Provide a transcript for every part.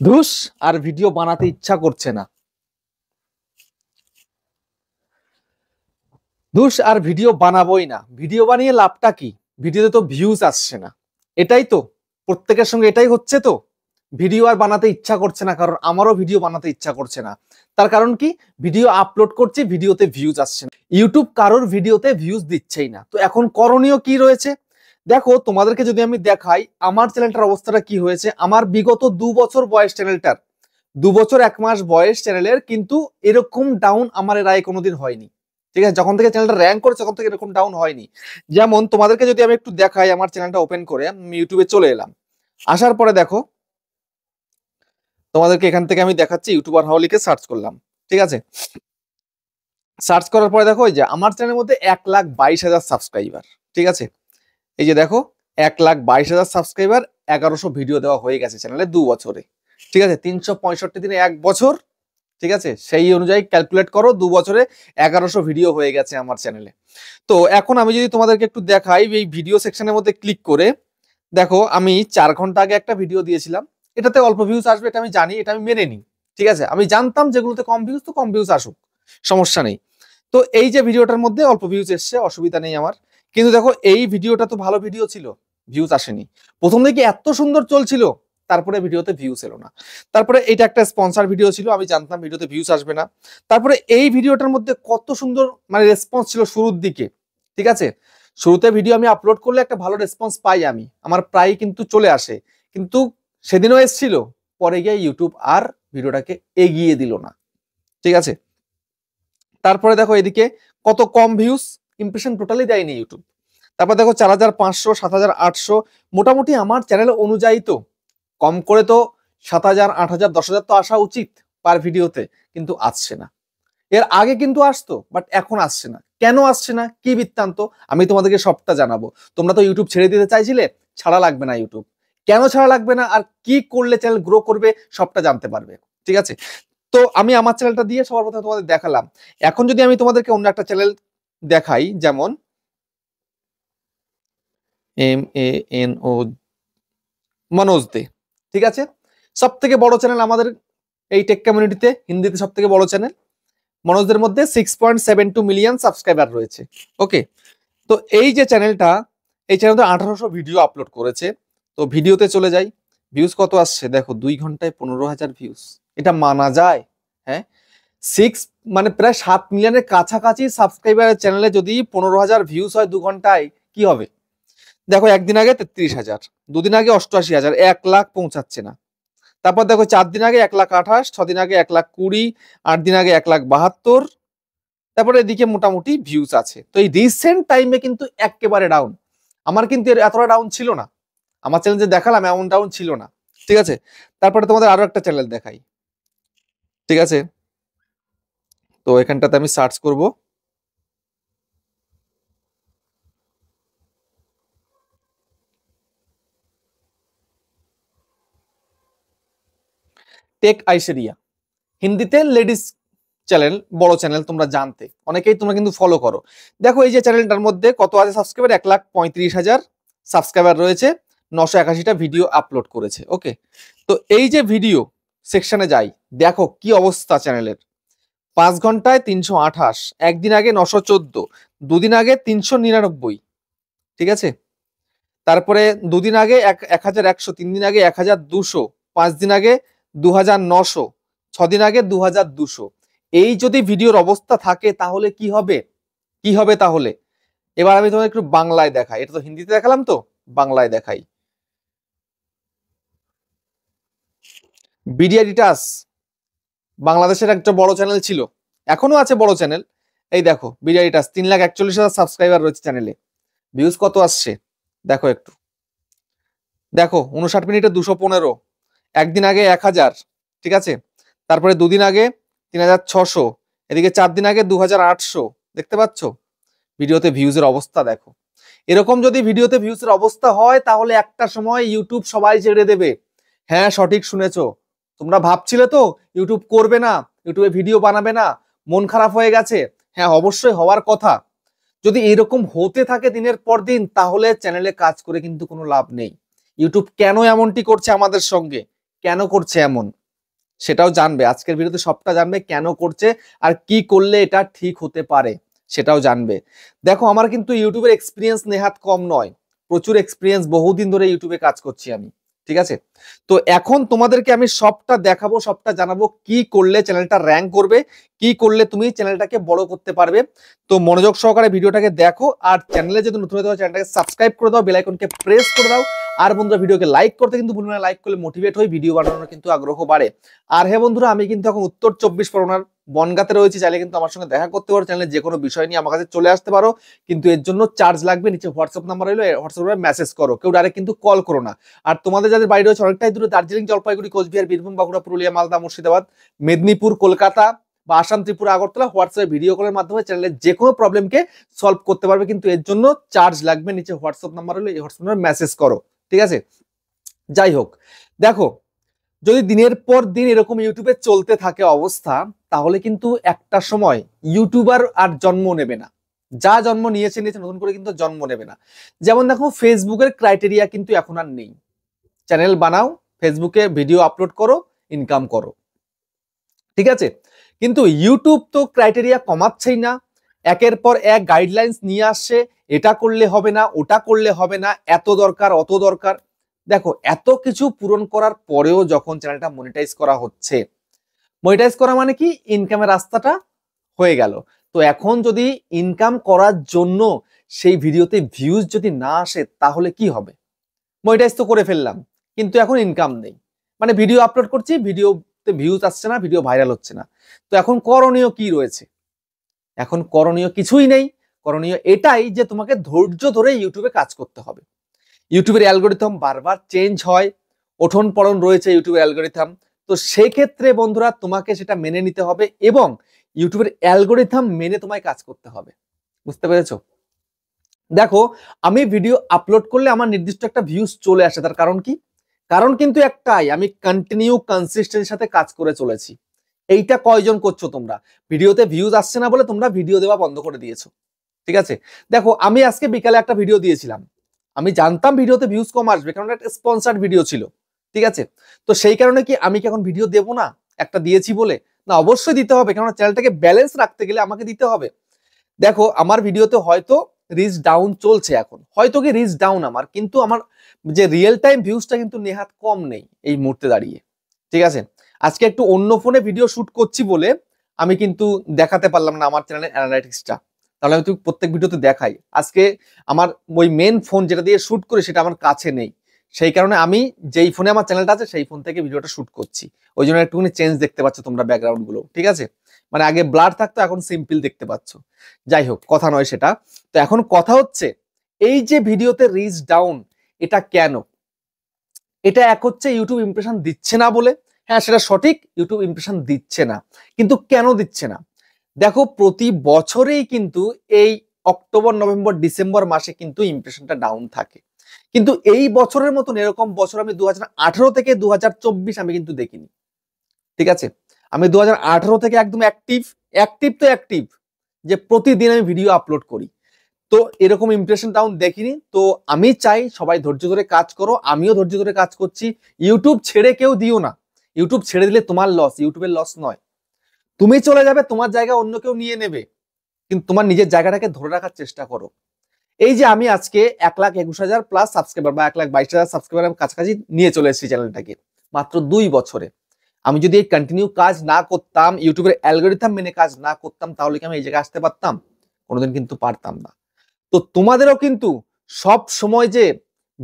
ধুস, আর video বানাতে ইচ্ছা করছে না। ধুস, আর ভিডিও বানাবোই না। ভিডিও বানিয়ে লাভটা কি? ভিডিওতে তো ভিউজ আসছে না। এটাই তো প্রত্যেকের সঙ্গে এটাই হচ্ছে তো। ভিডিও আর বানাতে ইচ্ছা করছে না, কারণ আমারও ভিডিও বানাতে ইচ্ছা করছে না। তার কারণ কি? ভিডিও আপলোড করছি, ভিডিওতে ভিউজ আসছে না। ইউটিউব কারোর ভিডিওতে ভিউজ দিচ্ছেই না। তো এখন করণীয় কি রয়েছে? দেখো, তোমাদেরকে যদি আমি দেখাই আমার চ্যানেলটার অবস্থাটা কি হয়েছে। আমার বিগত 2 বছর বয়স চ্যানেলটার, 2 বছর 1 মাস বয়স চ্যানেলের, কিন্তু এরকম ডাউন আমার এর আগে কোনোদিন হয়নি। ঠিক আছে, যখন থেকে চ্যানেলটা র্যাঙ্ক করেছে তখন থেকে এরকম ডাউন হয়নি। যেমন তোমাদেরকে যদি আমি একটু দেখাই, আমার চ্যানেলটা ওপেন করে আমি ইউটিউবে চলে এলাম। আসার পরে দেখো, তোমাদেরকে এখান থেকে আমি দেখাচ্ছি। ইউটিউবার হাওয়া লিখে সার্চ করলাম। ঠিক আছে, সার্চ করার পরে দেখো, এই যে আমার চ্যানেলের মধ্যে 1,22,000 সাবস্ক্রাইবার। ঠিক আছে, এই যে দেখো, 1,22,000 সাবস্ক্রাইবার, 1100 ভিডিও দেওয়া হয়ে গেছে চ্যানেলে 2 বছরে। ঠিক আছে, 365 দিনে 1 বছর। ঠিক আছে, সেই অনুযায়ী ক্যালকুলেট করো, 2 বছরে 1100 ভিডিও হয়ে গেছে আমার চ্যানেলে। তো এখন আমি যদি তোমাদেরকে একটু দেখাই, এই ভিডিও সেকশনের মধ্যে ক্লিক করে দেখো, আমি 4 ঘন্টা আগে একটা ভিডিও দিয়েছিলাম। এটাতে অল্প ভিউজ আসবে, এটা আমি জানি, এটা আমি মেনে নিই। ঠিক আছে, আমি জানতাম যেগুলোতে কম ভিউজ, তো কম ভিউজ আসুক, সমস্যা নেই। তো এই যে ভিডিওটার মধ্যে অল্প ভিউজ এসছে, অসুবিধা নেই আমার। কিন্তু দেখো, এই ভিডিওটা তো ভালো ভিডিও ছিল, ভিউজ আসেনি। প্রথম দিকে এত সুন্দর চলছিল, তারপরে ভিডিওতে ভিউজ এলো না। তারপরে এটা একটা স্পন্সর ভিডিও ছিল, আমি জানতাম ভিডিওতে ভিউজ আসবে না। তারপরে এই ভিডিওটার মধ্যে কত সুন্দর মানে রেসপন্স ছিল শুরুর দিকে। ঠিক আছে, শুরুতে ভিডিও আমি আপলোড করলে একটা ভালো রেসপন্স পাই, আমি আমার প্রায় কিন্তু চলে আসে। কিন্তু সেদিনও এসেছিল, পরে গিয়ে ইউটিউব আর ভিডিওটাকে এগিয়ে দিল না। ঠিক আছে, তারপরে দেখো এদিকে কত কম ভিউজ, ইমপ্রেশন টোটালি দেয়নি ইউটিউব। তারপর দেখো 4,500, 7,800, মোটামুটি আমার চ্যানেল অনুযায়ী তো কম করে তো 7,000, 8,000, 10,000 তো আসা উচিত পার ভিডিওতে, কিন্তু আসছে না। এর আগে কিন্তু আসতো, বাট এখন আসছে না। কেন আসছে না, কি বৃত্তান্ত, আমি তোমাদেরকে সবটা জানাবো। তোমরা তো ইউটিউব ছেড়ে দিতে চাইছিলে, ছাড়া লাগবে না ইউটিউব। কেন ছাড়া লাগবে না, আর কি করলে চ্যানেল গ্রো করবে, সবটা জানতে পারবে। ঠিক আছে, তো আমি আমার চ্যানেলটা দিয়ে সবার প্রথমে তোমাদের দেখালাম। এখন যদি আমি তোমাদেরকে অন্য একটা চ্যানেল দেখাই, যেমন MANO, মনোজ দে। ঠিক আছে, সব থেকে বড় চ্যানেল আমাদের এই টেক কমিউনিটিতে, হিন্দিতে সব থেকে বড় চ্যানেল। মনোজদের মধ্যে 6.72 মিলিয়ন সাবস্ক্রাইবার রয়েছে। ওকে, তো এই যে চ্যানেলটা, এই চ্যানেলটা 1800 ভিডিও আপলোড করেছে। তো ভিডিওতে চলে যাই, ভিউজ কত আসছে দেখো, 2 ঘন্টায় 15,000 ভিউজ। এটা মানা যায়? হ্যাঁ, সিক্স মানে প্রায় 7 মিলিয়নের কাছাকাছি সাবস্ক্রাইবারের চ্যানেলে যদি 15,000 ভিউজ হয় 2 ঘন্টায়, কি হবে? দেখো, একদিন আগে 33,000, দুদিন আগে 88,000, 1,00,000 পৌঁছাচ্ছে না। তারপর দেখো 4 দিন আগে 1,28,000, 6 দিন আগে 1,20,000, 8 দিন আগে 1,72,000। তারপরে এদিকে মোটামুটি ভিউজ আছে। তো এই রিসেন্ট টাইমে কিন্তু একেবারে ডাউন। আমার কিন্তু এতটা ডাউন ছিল না, আমার চ্যানেল যে দেখালাম এমন ডাউন ছিল না। ঠিক আছে, তারপরে তোমাদের আরো একটা চ্যানেল দেখাই। ঠিক আছে, তো এখানটাতে আমি সার্চ করব, টেক আইসেরিয়া। হিন্দিতে লেডিস চ্যানেল, বড় চ্যানেল, তোমরা জানতে অনেকেই তোমরা কিন্তু ফলো করো। দেখো এই যে চ্যানেলটার মধ্যে কত আছে সাবস্ক্রাইবার, 1,35,000 সাবস্ক্রাইবার রয়েছে, 981টা ভিডিও আপলোড করেছে। ওকে, তো এই যে ভিডিও সেকশনে যাই, দেখো কি অবস্থা চ্যানেলের। 5 ঘন্টায় 328, একদিন আগে 914, দুদিন আগে 399। ঠিক আছে, তারপরে দুদিন আগে 1,100, 3 দিন আগে 1,200, 5 দিন আগে 2,900, 6 দিন আগে 2,200। এই যদি ভিডিওর অবস্থা থাকে তাহলে কি হবে? কি হবে তাহলে? এবার আমি তোমাকে একটু বাংলায় দেখাই, এটা তো হিন্দিতে দেখালাম, তো বাংলায় দেখাই। বিডিআইডিটাস বাংলাদেশের একটা বড় চ্যানেল ছিল, এখনো আছে বড় চ্যানেল। এই দেখো বিডিআইডিটাস, 3,41,000 সাবস্ক্রাইবার রয়েছে চ্যানেলে। ভিউজ কত আসছে দেখো একটু, দেখো 59 মিনিটে 215, একদিন আগে 1,000। ঠিক আছে, তারপরে দুদিন আগে 3,600, এদিকে 4 দিন আগে 2,800। দেখতে পাচ্ছ ভিডিওতে ভিউজের অবস্থা? দেখো, এরকম যদি ভিডিওতে ভিউজের অবস্থা হয় তাহলে একটা সময় ইউটিউব সবাই ছেড়ে দেবে। হ্যাঁ, সঠিক শুনেছো। তোমরা ভাবছিলে তো ইউটিউব করবে না, ইউটিউবে ভিডিও বানাবে না, মন খারাপ হয়ে গেছে। হ্যাঁ, অবশ্যই হওয়ার কথা। যদি এরকম হতে থাকে দিনের পর দিন, তাহলে চ্যানেলে কাজ করে কিন্তু কোনো লাভ নেই। ইউটিউব কেন এমনটি করছে আমাদের সঙ্গে, কেন করছে এমন সেটাও জানবে। আজকের ভিডিওতে সবটা জানবে কেন করছে আর কি করলে এটা ঠিক হতে পারে সেটাও জানবে। দেখো আমার কিন্তু ইউটিউবের এক্সপিরিয়েন্স নেহাত কম নয়, প্রচুর এক্সপিরিয়েন্স, বহুদিন ধরে ইউটিউবে কাজ করছি আমি, ঠিক আছে। তো এখন তোমাদেরকে আমি সবটা দেখাবো, সবটা জানাবো কি করলে চ্যানেলটা র্যাঙ্ক করবে, কি করলে তুমি চ্যানেলটাকে বড় করতে পারবে। তো মনোযোগ সহকারে ভিডিওটাকে দেখো, আর চ্যানেলে যদি নতুন হয়ে থাকো চ্যানেলটাকে সাবস্ক্রাইব করে দাও, বেল আইকনকে প্রেস করে দাও, আর বন্ধুরা ভিডিওকে লাইক করতে কিন্তু ভুলবে না, লাইক করলে মোটিভেট হই, ভিডিও বানানোর কিন্তু আগ্রহ বাড়ে। আর হ্যাঁ বন্ধুরা, আমি কিন্তু এখন উত্তর 24 পরগনার বনগাঁতে রয়েছি, চাইলে কিন্তু আমার সঙ্গে দেখা করতে পারো, চ্যানেলে যে কোনো বিষয় নিয়ে আমার কাছে চলে আসতে পারো, কিন্তু এর জন্য চার্জ লাগবে। নিচে হোয়াটসঅ্যাপ নাম্বার রইলো, হোয়াটসঅ্যাপে মেসেজ করো, কেউ ডাইরেক্ট কিন্তু কল করো না। আর তোমাদের যাদের বাড়ি রয়েছে অনেকটাই দূরে, দার্জিলিং, জলপাইগুড়ি, কোচবিহার, বীরভূম, বাঁকুড়া, পুরুলিয়া, মালদা, মুর্শিদাবাদ, মেদিনীপুর, কলকাতা বা আসাম, ত্রিপুরা, আগরতলা, হোয়াটসঅ্যাপে ভিডিও কলের মাধ্যমে চ্যানেলের যে কোনো প্রবলেমকে সলভ করতে পারবে, কিন্তু এর জন্য চার্জ লাগবে। নিচে হোয়াটসঅ্যাপ নাম্বার রইলো, এই হোয়াটসঅ্যাপ নাম্বারে মেসেজ করো, ঠিক আছে। যাই হোক, দেখো যদি দিনের পর দিন এরকম ইউটিউবে চলতে থাকে অবস্থা, তাহলে কিন্তু একটা সময় ইউটিউবার আর জন্ম নেবে না। যা জন্ম নিয়েছে নতুন করে কিন্তু জন্ম নেবে না। যেমন দেখো ফেসবুকের ক্রাইটেরিয়া কিন্তু এখন আর নেই, চ্যানেল বানাও, ফেসবুকে ভিডিও আপলোড করো, ইনকাম করো, ঠিক আছে। কিন্তু ইউটিউব তো ক্রাইটেরিয়া কমাচ্ছেই না, একের পর এক গাইডলাইন্স নিয়ে আসছে, এটা করলে হবে না, ওটা করলে হবে না, এত দরকার, অত দরকার। দেখো এত কিছু পূরণ করার পরেও যখন চ্যানেলটা মনিটাইজ করা হচ্ছে, মনিটাইজ করা মানে কি, ইনকামের রাস্তাটা হয়ে গেল। তো এখন যদি ইনকাম করার জন্য সেই ভিডিওতে ভিউজ যদি না আসে তাহলে কি হবে? মনিটাইজ তো করে ফেললাম, কিন্তু এখন ইনকাম নেই, মানে ভিডিও আপলোড করছি, ভিডিওতে ভিউজ আসছে না, ভিডিও ভাইরাল হচ্ছে না। তো এখন করণীয় কি রয়েছে? এখন করণীয় কিছুই নেই। করণীয় এটাই যে তোমাকে ধৈর্য ধরে ইউটিউবে কাজ করতে হবে। ইউটিউবের অ্যালগরিথম বারবার চেঞ্জ হয়, ওঠন পড়ন রয়েছে ইউটিউবের অ্যালগরিথম। তো সেই ক্ষেত্রে বন্ধুরা তোমাকে সেটা মেনে নিতে হবে এবং ইউটিউবের অ্যালগরিথম মেনে তোমায় কাজ করতে হবে। বুঝতে পেরেছো? দেখো আমি ভিডিও আপলোড করলে আমার নির্দিষ্ট একটা ভিউজ চলে আসে, তার কারণ কি? কারণ কিন্তু একটাই, আমি কন্টিনিউ কনসিস্টেন্সির সাথে কাজ করে চলেছি। এইটা কয়জন করছো তোমরা? ভিডিওতে ভিউজ আসছে না বলে তোমরা ভিডিও দেওয়া বন্ধ করে দিয়েছো, ঠিক আছে। দেখো আমি আজকে বিকালে একটা ভিডিও দিয়েছিলাম, আমি জানতাম ভিডিওতে ভিউজ কম আসবে, কারণ একটা স্পন্সার্ড ভিডিও ছিল, ঠিক আছে। তো সেই কারণে কি আমি কি এখন ভিডিও দেবো না একটা দিয়েছি বলে? না, অবশ্যই দিতে হবে, কারণ চ্যানেলটাকে ব্যালেন্স রাখতে গেলে আমাকে দিতে হবে। দেখো আমার ভিডিওতে হয়তো রিচ ডাউন চলছে, এখন হয়তো কি রিচ ডাউন আমার, কিন্তু আমার যে রিয়েল টাইম ভিউজটা কিন্তু নেহাত কম নেই এই মুহূর্তে দাঁড়িয়ে, ঠিক আছে। আজকে একটু অন্য ফোনে ভিডিও শুট করছি বলে আমি কিন্তু দেখাতে পারলাম না আমার চ্যানেলের অ্যানালাইটিক্সটা, তাহলে আমি তো প্রত্যেক ভিডিওতে দেখাই। আজকে আমার ওই মেন ফোন যেটা দিয়ে শুট করি সেটা আমার কাছে নেই, সেই কারণে আমি যেই ফোনে আমার চ্যানেলটা আছে সেই ফোন থেকে ভিডিওটা শুট করছি, ওই জন্য একটুখানি চেঞ্জ দেখতে পাচ্ছ তোমরা ব্যাকগ্রাউন্ড গুলো, ঠিক আছে। মানে আগে ব্লার থাকতো, এখন সিম্পল দেখতে পাচ্ছ। যাই হোক, কথা নয় সেটা। তো এখন কথা হচ্ছে এই যে ভিডিওতে রিচ ডাউন, এটা কেন? এটা এক হচ্ছে ইউটিউব ইমপ্রেশন দিচ্ছে না বলে, হ্যাঁ সেটা সঠিক, ইউটিউব ইমপ্রেশন দিচ্ছে না, কিন্তু কেন দিচ্ছে না? দেখো প্রতি বছরেই কিন্তু এই অক্টোবর, নভেম্বর, ডিসেম্বর মাসে কিন্তু ইমপ্রেশনটা ডাউন থাকে, কিন্তু এই বছরের মতন এরকম বছর আমি 2018 থেকে 2024 আমি কিন্তু দেখিনি, ঠিক আছে। আমি 2018 থেকে একদম অ্যাক্টিভ, অ্যাক্টিভ তো অ্যাক্টিভ, যে প্রতিদিন আমি ভিডিও আপলোড করি, তো এরকম ইমপ্রেশন ডাউন দেখিনি। তো আমি চাই সবাই ধৈর্য ধরে কাজ করো, আমিও ধৈর্য ধরে কাজ করছি। ইউটিউব ছেড়ে কেউ দিও না, ইউটিউব ছেড়ে দিলে তোমার লস, ইউটিউবের লস নয়। তুমি চলে যাবে, তোমার জায়গা অন্য কেউ নিয়ে নেবে, কিন্তু তোমার নিজের জায়গাটাকে ধরে রাখার চেষ্টা করো। এই যে আমি আজকে 1,21,000 প্লাস সাবস্ক্রাইবার বা 1,22,000 সাবস্ক্রাইবার কাছাকাছি নিয়ে চলে এসেছি চ্যানেলটাকে মাত্র 2 বছরে। আমি যদি এই কন্টিনিউ কাজ না করতাম, ইউটিউবের অ্যালগরিথম মেনে কাজ না করতাম, তাহলে কি আমি এই জায়গায় আসতে পারতাম? কোনোদিন কিন্তু পারতাম না। তো তোমাদেরও কিন্তু সব সময় যে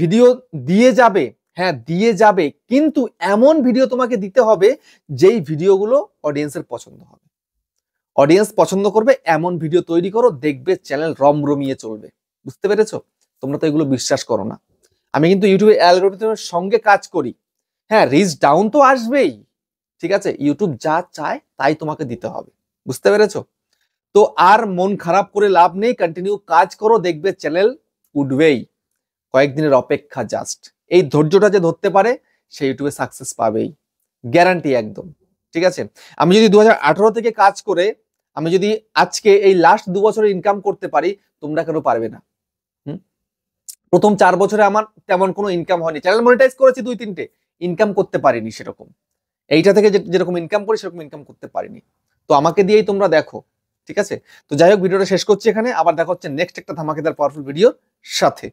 ভিডিও দিয়ে যাবে, হ্যাঁ দিয়ে যাবে, কিন্তু এমন ভিডিও তোমাকে দিতে হবে যেই ভিডিওগুলো অডিয়েন্সের পছন্দ হবে, অডিয়েন্স পছন্দ করবে এমন ভিডিও তৈরি করো, দেখবে চ্যানেল রমরমিয়ে চলবে। বুঝতে পেরেছো? তোমরা তো এগুলো বিশ্বাস করো না। আমি কিন্তু ইউটিউবে অ্যালগরিথমের সঙ্গে কাজ করি। হ্যাঁ রিচ ডাউন তো আসবেই, ঠিক আছে, ইউটিউব যা চায় তাই তোমাকে দিতে হবে। বুঝতে পেরেছো? তো আর মন খারাপ করে লাভ নেই, কন্টিনিউ কাজ করো, দেখবে চ্যানেল উঠবেই। কয়েকদিনের অপেক্ষা জাস্ট। এই ধৈর্যটা যে ধরতে পারে সে ইউটিউবে সাকসেস পাবেই, গ্যারান্টি একদম, ঠিক আছে। আমি যদি 2018 থেকে কাজ করে আমি যদি আজকে এই লাস্ট 2 বছরে ইনকাম করতে পারি, তোমরা কেন পারবে না? প্রথম 4 বছরে আমার তেমন কোনো ইনকাম হয়নি, চ্যানেল মনিটাইজ করেছি 2-3টে, ইনকাম করতে পারিনি সেরকম, এইটা থেকে যেরকম ইনকাম করি সেরকম ইনকাম করতে পারিনি। তো আমাকে দিয়েই তোমরা দেখো, ঠিক আছে? তো যাই হোক, ভিডিওটা শেষ করছি এখানে, আবার দেখা হচ্ছে নেক্সট একটা ধামাকেদার পাওয়ারফুল ভিডিওর সাথে।